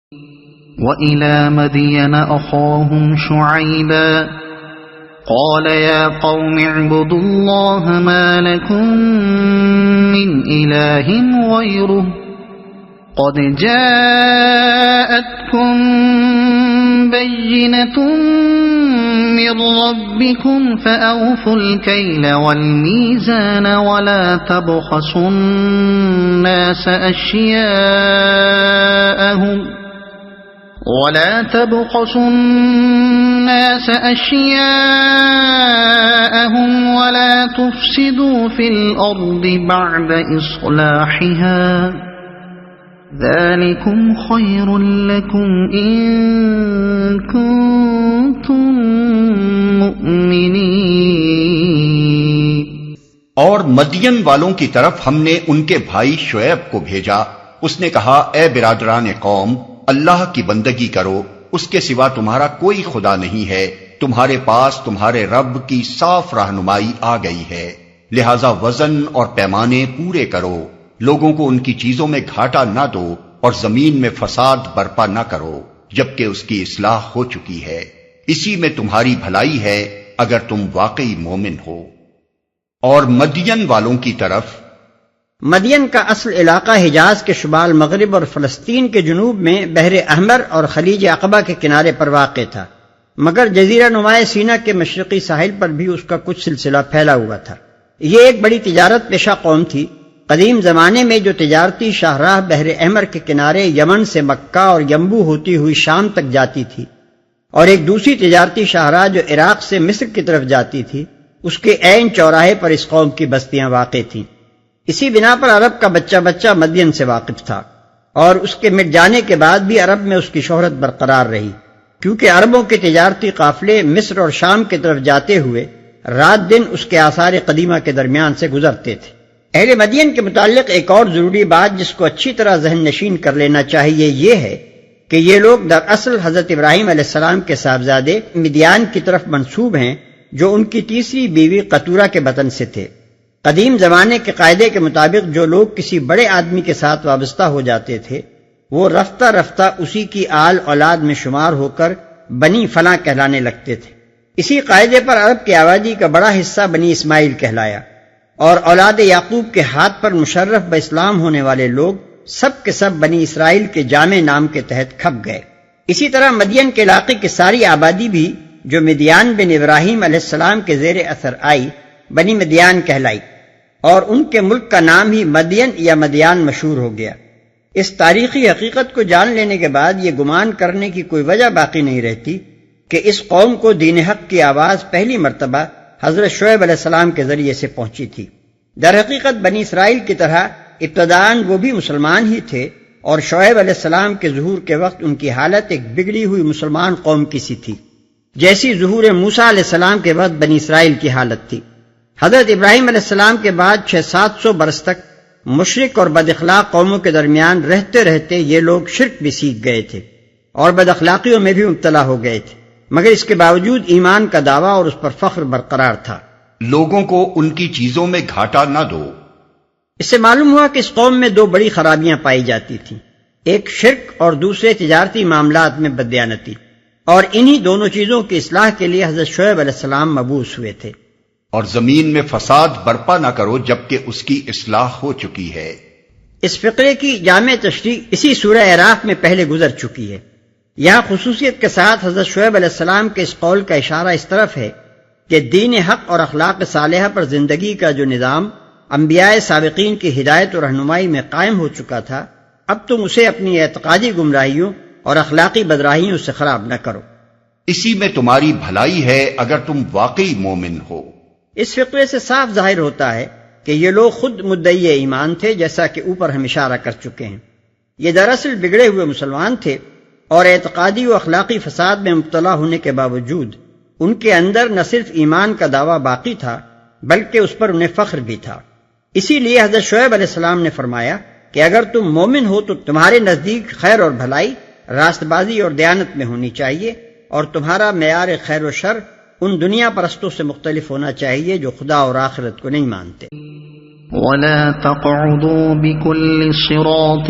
وَإِلَى مَدْيَنَ أَخَاهُمْ شُعَيْبًا قَالَ يَا قَوْمِ اعْبُدُوا اللَّهَ مَا لَكُمْ مِنْ إِلَٰهٍ غَيْرُهُ قَدْ جَاءَتْكُمْ بَيِّنَةٌ مِّن رَّبِّكُمْ فَأَوْفُوا الْكَيْلَ وَالْمِيزَانَ وَلَا تَبْخَسُوا النَّاسَ أَشْيَاءَهُمْ وَلَا تُفْسِدُوا فِي الْأَرْضِ بَعْدَ إِصْلَاحِهَا ذَلِكُمْ خَيْرٌ لَكُمْ إِن كُنتُم مُّؤْمِنِينَ۔ اور مدین والوں کی طرف ہم نے ان کے بھائی شعیب کو بھیجا۔ اس نے کہا، اے برادران قوم، اللہ کی بندگی کرو، اس کے سوا تمہارا کوئی خدا نہیں ہے، تمہارے پاس تمہارے رب کی صاف رہنمائی آ گئی ہے، لہذا وزن اور پیمانے پورے کرو، لوگوں کو ان کی چیزوں میں گھاٹا نہ دو اور زمین میں فساد برپا نہ کرو جبکہ اس کی اصلاح ہو چکی ہے، اسی میں تمہاری بھلائی ہے اگر تم واقعی مومن ہو۔ اور مدین والوں کی طرف، مدین کا اصل علاقہ حجاز کے شمال مغرب اور فلسطین کے جنوب میں بحر احمر اور خلیج عقبہ کے کنارے پر واقع تھا، مگر جزیرہ نمائے سینا کے مشرقی ساحل پر بھی اس کا کچھ سلسلہ پھیلا ہوا تھا۔ یہ ایک بڑی تجارت پیشہ قوم تھی۔ قدیم زمانے میں جو تجارتی شاہراہ بحر احمر کے کنارے یمن سے مکہ اور ینبوع ہوتی ہوئی شام تک جاتی تھی، اور ایک دوسری تجارتی شاہراہ جو عراق سے مصر کی طرف جاتی تھی، اس کے عین چوراہے پر اس قوم کی بستیاں واقع تھیں۔ اسی بنا پر عرب کا بچہ بچہ مدین سے واقف تھا، اور اس کے مٹ جانے کے بعد بھی عرب میں اس کی شہرت برقرار رہی، کیونکہ عربوں کے تجارتی قافلے مصر اور شام کی طرف جاتے ہوئے رات دن اس کے آثار قدیمہ کے درمیان سے گزرتے تھے۔ اہل مدین کے متعلق ایک اور ضروری بات جس کو اچھی طرح ذہن نشین کر لینا چاہیے یہ ہے کہ یہ لوگ دراصل حضرت ابراہیم علیہ السلام کے صاحبزادے مدیان کی طرف منسوب ہیں، جو ان کی تیسری بیوی قطورہ کے بطن سے تھے۔ قدیم زمانے کے قاعدے کے مطابق جو لوگ کسی بڑے آدمی کے ساتھ وابستہ ہو جاتے تھے وہ رفتہ رفتہ اسی کی آل اولاد میں شمار ہو کر بنی فلاں کہلانے لگتے تھے۔ اسی قاعدے پر عرب کی آبادی کا بڑا حصہ بنی اسماعیل کہلایا، اور اولاد یعقوب کے ہاتھ پر مشرف باسلام ہونے والے لوگ سب کے سب بنی اسرائیل کے جامع نام کے تحت کھپ گئے۔ اسی طرح مدین کے علاقے کی ساری آبادی بھی جو مدیان بن ابراہیم علیہ السلام کے زیر اثر آئی بنی مدیان کہلائی، اور ان کے ملک کا نام ہی مدین یا مدیان مشہور ہو گیا۔ اس تاریخی حقیقت کو جان لینے کے بعد یہ گمان کرنے کی کوئی وجہ باقی نہیں رہتی کہ اس قوم کو دین حق کی آواز پہلی مرتبہ حضرت شعیب علیہ السلام کے ذریعے سے پہنچی تھی۔ در حقیقت بنی اسرائیل کی طرح ابتداءً وہ بھی مسلمان ہی تھے، اور شعیب علیہ السلام کے ظہور کے وقت ان کی حالت ایک بگڑی ہوئی مسلمان قوم کی سی تھی، جیسی ظہور موسیٰ علیہ السلام کے وقت بنی اسرائیل کی حالت تھی۔ حضرت ابراہیم علیہ السلام کے بعد 600-700 برس تک مشرک اور بد اخلاق قوموں کے درمیان رہتے رہتے یہ لوگ شرک بھی سیکھ گئے تھے اور بد اخلاقیوں میں بھی مبتلا ہو گئے تھے، مگر اس کے باوجود ایمان کا دعویٰ اور اس پر فخر برقرار تھا۔ لوگوں کو ان کی چیزوں میں گھاٹا نہ دو۔ اس سے معلوم ہوا کہ اس قوم میں دو بڑی خرابیاں پائی جاتی تھیں، ایک شرک اور دوسرے تجارتی معاملات میں بددیانتی، اور انہی دونوں چیزوں کی اصلاح کے لیے حضرت شعیب علیہ السلام مبعوث ہوئے تھے۔ اور زمین میں فساد برپا نہ کرو جبکہ اس کی اصلاح ہو چکی ہے۔ اس فقرے کی جامع تشریح اسی سورہ اعراف میں پہلے گزر چکی ہے۔ یہاں خصوصیت کے ساتھ حضرت شعیب علیہ السلام کے اس قول کا اشارہ اس طرف ہے کہ دین حق اور اخلاق صالحہ پر زندگی کا جو نظام انبیاء سابقین کی ہدایت و رہنمائی میں قائم ہو چکا تھا، اب تم اسے اپنی اعتقادی گمراہیوں اور اخلاقی بدراہیوں سے خراب نہ کرو، اسی میں تمہاری بھلائی ہے اگر تم واقعی مومن ہو۔ اس فقرے سے صاف ظاہر ہوتا ہے کہ یہ لوگ خود مدعی ایمان تھے، جیسا کہ اوپر ہم اشارہ کر چکے ہیں۔ یہ دراصل بگڑے ہوئے مسلمان تھے، اور اعتقادی و اخلاقی فساد میں مبتلا ہونے کے باوجود ان کے اندر نہ صرف ایمان کا دعویٰ باقی تھا بلکہ اس پر انہیں فخر بھی تھا۔ اسی لیے حضرت شعیب علیہ السلام نے فرمایا کہ اگر تم مومن ہو تو تمہارے نزدیک خیر اور بھلائی راست بازی اور دیانت میں ہونی چاہیے، اور تمہارا معیار خیر و شر ان دنیا پرستوں سے مختلف ہونا چاہیے جو خدا اور آخرت کو نہیں مانتے۔ ولا تقعدوا بكل صراط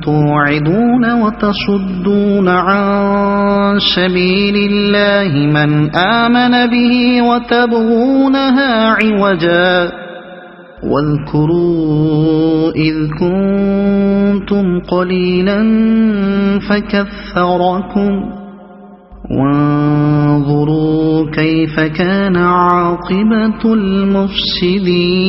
توعدون وتصدون عن سبيل الله من آمن به وتبغونها عوجا واذكروا إذ كنتم قليلا فكثركم وانظروا كيف كان عاقبة المفسدين۔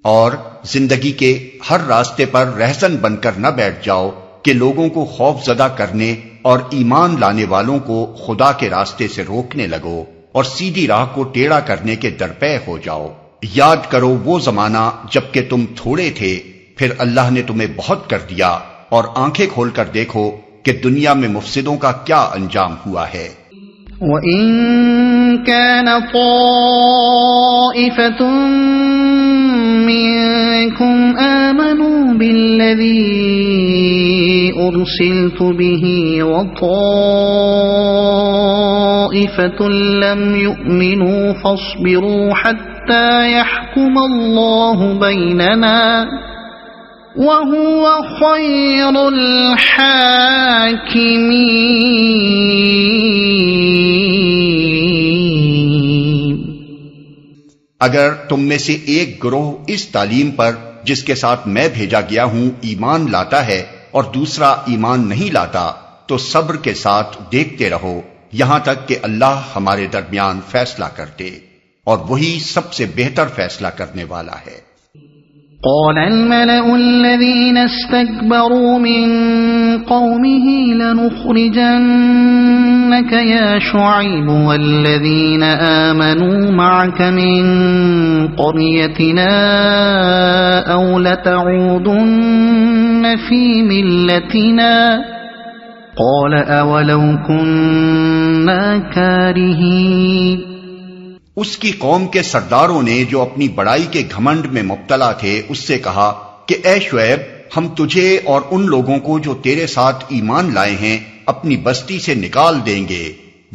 اور زندگی کے ہر راستے پر رہزن بن کر نہ بیٹھ جاؤ کہ لوگوں کو خوف زدہ کرنے اور ایمان لانے والوں کو خدا کے راستے سے روکنے لگو اور سیدھی راہ کو ٹیڑھا کرنے کے درپے ہو جاؤ۔ یاد کرو وہ زمانہ جبکہ تم تھوڑے تھے، پھر اللہ نے تمہیں بہت کر دیا، اور آنکھیں کھول کر دیکھو کہ دنیا میں مفسدوں کا کیا انجام ہوا ہے۔ وَإِن كَانَ طَائِفَةٌ مِّنكُمْ آمَنُوا بِالَّذِي أُرْسِلْتُ بِهِ وَطَائِفَةٌ لَّمْ يُؤْمِنُوا فَاصْبِرُوا حَتَّى يَحْكُمَ اللَّهُ بَيْنَنَا وَهُوَ خَيْرُ الْحَاكِمِينَ۔ اگر تم میں سے ایک گروہ اس تعلیم پر جس کے ساتھ میں بھیجا گیا ہوں ایمان لاتا ہے اور دوسرا ایمان نہیں لاتا تو صبر کے ساتھ دیکھتے رہو یہاں تک کہ اللہ ہمارے درمیان فیصلہ کر دے، اور وہی سب سے بہتر فیصلہ کرنے والا ہے۔ قال الملأ الذين استكبروا من قومه لنخرجنك يا شعيب والذين آمنوا معك من قريتنا أو لتعودن في ملتنا قال أولو كنا كارهين۔ اس کی قوم کے سرداروں نے جو اپنی بڑائی کے گھمنڈ میں مبتلا تھے اس سے کہا کہ اے شعیب، ہم تجھے اور ان لوگوں کو جو تیرے ساتھ ایمان لائے ہیں اپنی بستی سے نکال دیں گے،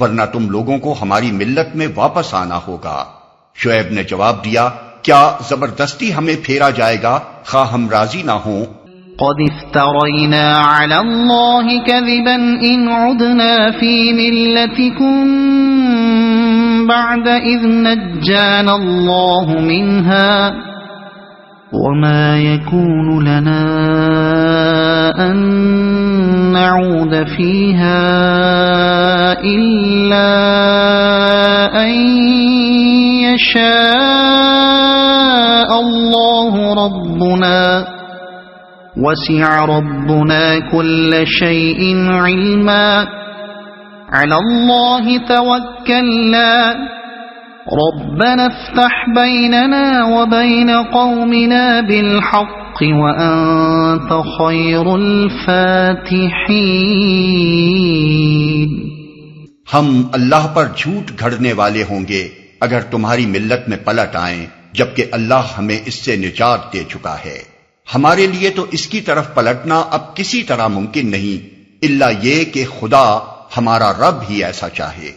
ورنہ تم لوگوں کو ہماری ملت میں واپس آنا ہوگا۔ شعیب نے جواب دیا، کیا زبردستی ہمیں پھیرا جائے گا خواہ ہم راضی نہ ہوں؟ قد افترينا على الله كذبا إن عدنا في ملتكم بعد إذ نجانا الله منها وما يكون لنا أن نعود فيها إلا أن يشاء الله ربنا وسع ربنا كل شيء علما على الله توكلنا ربنا افتح بيننا وبين قومنا بالحق وأنت خير الفاتحين۔ ہم اللہ پر جھوٹ گھڑنے والے ہوں گے اگر تمہاری ملت میں پلٹ آئیں جبکہ اللہ ہمیں اس سے نجات دے چکا ہے۔ ہمارے لیے تو اس کی طرف پلٹنا اب کسی طرح ممکن نہیں الا یہ کہ خدا ہمارا رب ہی ایسا چاہے۔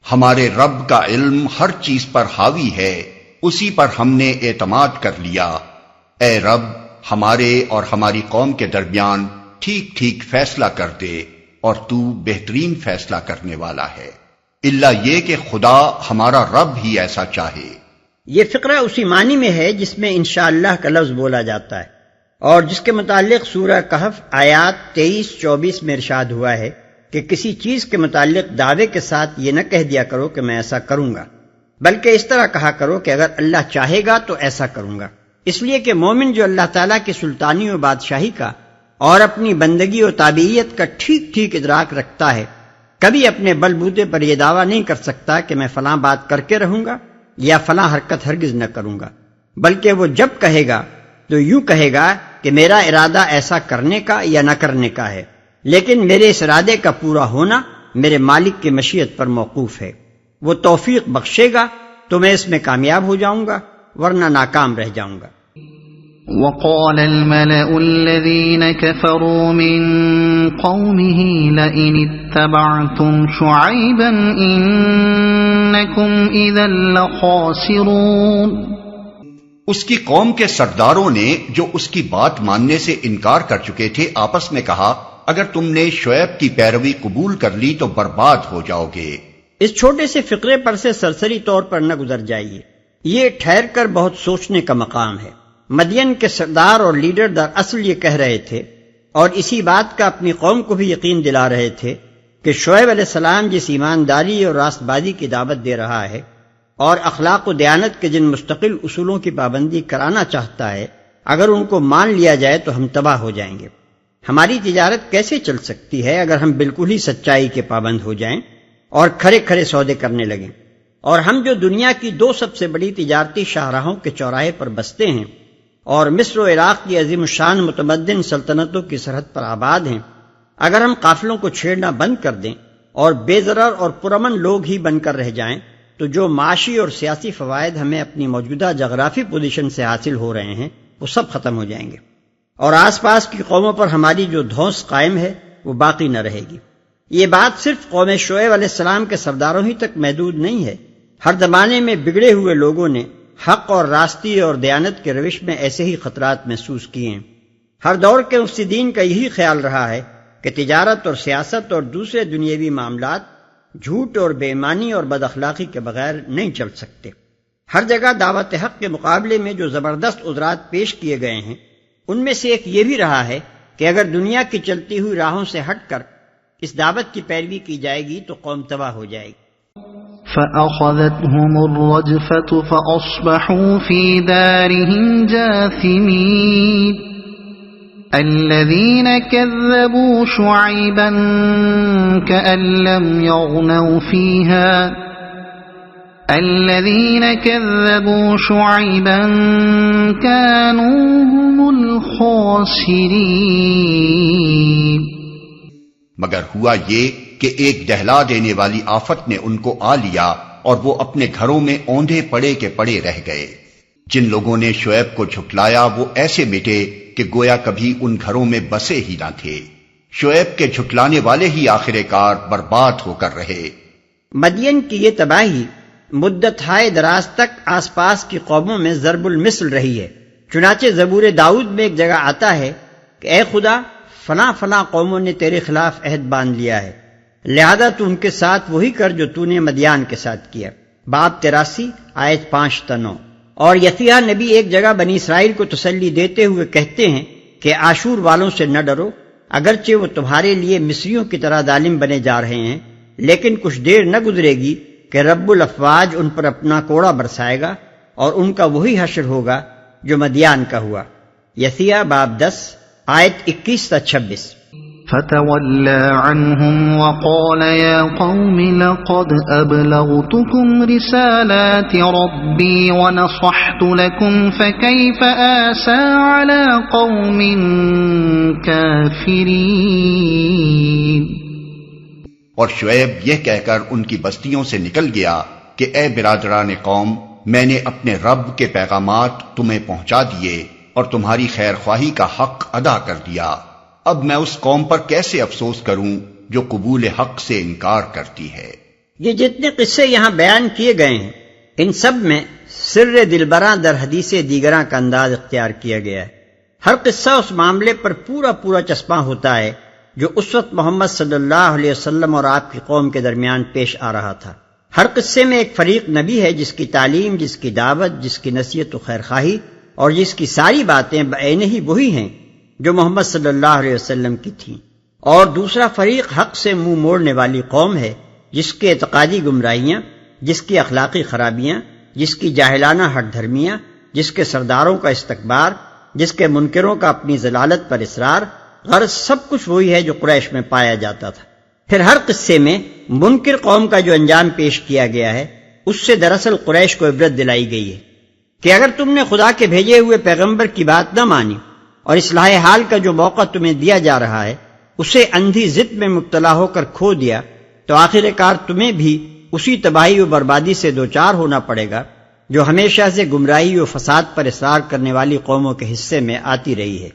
ہمارے رب کا علم ہر چیز پر حاوی ہے، اسی پر ہم نے اعتماد کر لیا۔ اے رب، ہمارے اور ہماری قوم کے درمیان ٹھیک ٹھیک فیصلہ کر دے، اور تو بہترین فیصلہ کرنے والا ہے، الا یہ کہ خدا ہمارا رب ہی ایسا چاہے۔ یہ فقرہ اسی معنی میں ہے جس میں انشاءاللہ کا لفظ بولا جاتا ہے، اور جس کے متعلق سورہ کہف آیات 23-24 میں ارشاد ہوا ہے کہ کسی چیز کے متعلق دعوے کے ساتھ یہ نہ کہہ دیا کرو کہ میں ایسا کروں گا، بلکہ اس طرح کہا کرو کہ اگر اللہ چاہے گا تو ایسا کروں گا۔ اس لیے کہ مومن جو اللہ تعالیٰ کی سلطانی و بادشاہی کا اور اپنی بندگی و تابعیت کا ٹھیک ٹھیک ادراک رکھتا ہے، کبھی اپنے بل بوتے پر یہ دعویٰ نہیں کر سکتا کہ میں فلاں بات کر کے رہوں گا یا فلاں حرکت ہرگز نہ کروں گا، بلکہ وہ جب کہے گا تو یوں کہے گا کہ میرا ارادہ ایسا کرنے کا یا نہ کرنے کا ہے، لیکن میرے اس ارادے کا پورا ہونا میرے مالک کی مشیت پر موقوف ہے۔ وہ توفیق بخشے گا تو میں اس میں کامیاب ہو جاؤں گا، ورنہ ناکام رہ جاؤں گا۔ وقال الملأ الذين كفروا من قومه لئن اتبعتم شعيبا إنكم إذا لخاسرون۔ اس کی قوم کے سرداروں نے جو اس کی بات ماننے سے انکار کر چکے تھے آپس میں کہا، اگر تم نے شعیب کی پیروی قبول کر لی تو برباد ہو جاؤ گے۔ اس چھوٹے سے فقرے پر سے سرسری طور پر نہ گزر جائیے، یہ ٹھہر کر بہت سوچنے کا مقام ہے۔ مدین کے سردار اور لیڈر دراصل یہ کہہ رہے تھے اور اسی بات کا اپنی قوم کو بھی یقین دلا رہے تھے کہ شعیب علیہ السلام جس ایمانداری اور راست بازی کی دعوت دے رہا ہے اور اخلاق و دیانت کے جن مستقل اصولوں کی پابندی کرانا چاہتا ہے، اگر ان کو مان لیا جائے تو ہم تباہ ہو جائیں گے۔ ہماری تجارت کیسے چل سکتی ہے اگر ہم بالکل ہی سچائی کے پابند ہو جائیں اور کھڑے کھڑے سودے کرنے لگیں؟ اور ہم جو دنیا کی 2 سب سے بڑی تجارتی شاہراہوں کے چوراہے پر بستے ہیں اور مصر و عراق کی عظیم الشان متمدن سلطنتوں کی سرحد پر آباد ہیں، اگر ہم قافلوں کو چھیڑنا بند کر دیں اور بے ضرر اور پرامن لوگ ہی بن کر رہ جائیں تو جو معاشی اور سیاسی فوائد ہمیں اپنی موجودہ جغرافی پوزیشن سے حاصل ہو رہے ہیں وہ سب ختم ہو جائیں گے، اور آس پاس کی قوموں پر ہماری جو دھونس قائم ہے وہ باقی نہ رہے گی۔ یہ بات صرف قوم شعیب علیہ السلام کے سرداروں ہی تک محدود نہیں ہے، ہر زمانے میں بگڑے ہوئے لوگوں نے حق اور راستی اور دیانت کے روش میں ایسے ہی خطرات محسوس کیے ہیں۔ ہر دور کے مفسدین کا یہی خیال رہا ہے کہ تجارت اور سیاست اور دوسرے دنیاوی معاملات جھوٹ اور بے ایمانی اور بد اخلاقی کے بغیر نہیں چل سکتے۔ ہر جگہ دعوت حق کے مقابلے میں جو زبردست عذرات پیش کیے گئے ہیں ان میں سے ایک یہ بھی رہا ہے کہ اگر دنیا کی چلتی ہوئی راہوں سے ہٹ کر اس دعوت کی پیروی کی جائے گی تو قوم تباہ ہو جائے گی۔ فَأَخَذَتْهُمُ الرَّجْفَةُ فَأَصْبَحُوا فِي دَارِهِمْ جَاثِمِينَ الَّذِينَ كَذَّبُوا شُعَيْبًا كَأَن لَّمْ يَغْنَوْا فِيهَا الَّذِينَ كَذَّبُوا شُعَيْبًا كَانُوا هُمُ الْخَاسِرِينَ۔ مگر ہوا یہ کہ ایک دہلا دینے والی آفت نے ان کو آ لیا اور وہ اپنے گھروں میں اوندھے پڑے کے پڑے رہ گئے۔ جن لوگوں نے شعیب کو جھٹلایا وہ ایسے مٹے کہ گویا کبھی ان گھروں میں بسے ہی نہ تھے۔ شعیب کے جھٹلانے والے ہی آخر کار برباد ہو کر رہے۔ مدین کی یہ تباہی مدت ہائے دراز تک آس پاس کی قوموں میں ضرب المثل رہی ہے۔ چنانچہ زبور داؤد میں ایک جگہ آتا ہے کہ اے خدا، فلاں فلاں قوموں نے تیرے خلاف عہد باندھ لیا ہے، لہذا تو ان کے ساتھ وہی کر جو تو نے مدیان کے ساتھ کیا۔ باب 83 آیت 5 تا 9۔ اور یسیع نبی ایک جگہ بنی اسرائیل کو تسلی دیتے ہوئے کہتے ہیں کہ عاشور والوں سے نہ ڈرو، اگرچہ وہ تمہارے لیے مصریوں کی طرح ظالم بنے جا رہے ہیں، لیکن کچھ دیر نہ گزرے گی کہ رب الافواج ان پر اپنا کوڑا برسائے گا اور ان کا وہی حشر ہوگا جو مدیان کا ہوا۔ یسیع باب 10 آیت 21 تا 26۔ فَتَوَلَّى عَنْهُمْ وَقَالَ يَا قَوْمِ لَقَدْ أَبْلَغْتُكُمْ رِسَالَاتِ رَبِّي وَنَصَحْتُ لَكُمْ فَكَيْفَ آسَىٰ عَلَىٰ قَوْمٍ كَافِرِينَ۔ اور شعیب یہ کہہ کر ان کی بستیوں سے نکل گیا کہ اے برادران قوم، میں نے اپنے رب کے پیغامات تمہیں پہنچا دیے اور تمہاری خیر خواہی کا حق ادا کر دیا، اب میں اس قوم پر کیسے افسوس کروں جو قبول حق سے انکار کرتی ہے۔ یہ جتنے قصے یہاں بیان کیے گئے ہیں ان سب میں سر دلبراں در حدیث دیگراں کا انداز اختیار کیا گیا ہے۔ ہر قصہ اس معاملے پر پورا چسپاں ہوتا ہے جو اس وقت محمد صلی اللہ علیہ وسلم اور آپ کی قوم کے درمیان پیش آ رہا تھا۔ ہر قصے میں ایک فریق نبی ہے جس کی تعلیم، جس کی دعوت، جس کی نصیحت و خیر خواہی اور جس کی ساری باتیں بعینہ ہی وہی ہیں جو محمد صلی اللہ علیہ وسلم کی تھیں، اور دوسرا فریق حق سے منہ موڑنے والی قوم ہے جس کے اعتقادی گمراہیاں، جس کی اخلاقی خرابیاں، جس کی جاہلانہ ہٹ دھرمیاں، جس کے سرداروں کا استکبار، جس کے منکروں کا اپنی ضلالت پر اصرار، غرض سب کچھ وہی ہے جو قریش میں پایا جاتا تھا۔ پھر ہر قصے میں منکر قوم کا جو انجام پیش کیا گیا ہے اس سے دراصل قریش کو عبرت دلائی گئی ہے کہ اگر تم نے خدا کے بھیجے ہوئے پیغمبر کی بات نہ مانی اور اصلاح حال کا جو موقع تمہیں دیا جا رہا ہے اسے اندھی ضد میں مبتلا ہو کر کھو دیا تو آخر کار تمہیں بھی اسی تباہی و بربادی سے دوچار ہونا پڑے گا جو ہمیشہ سے گمراہی و فساد پر اصرار کرنے والی قوموں کے حصے میں آتی رہی ہے۔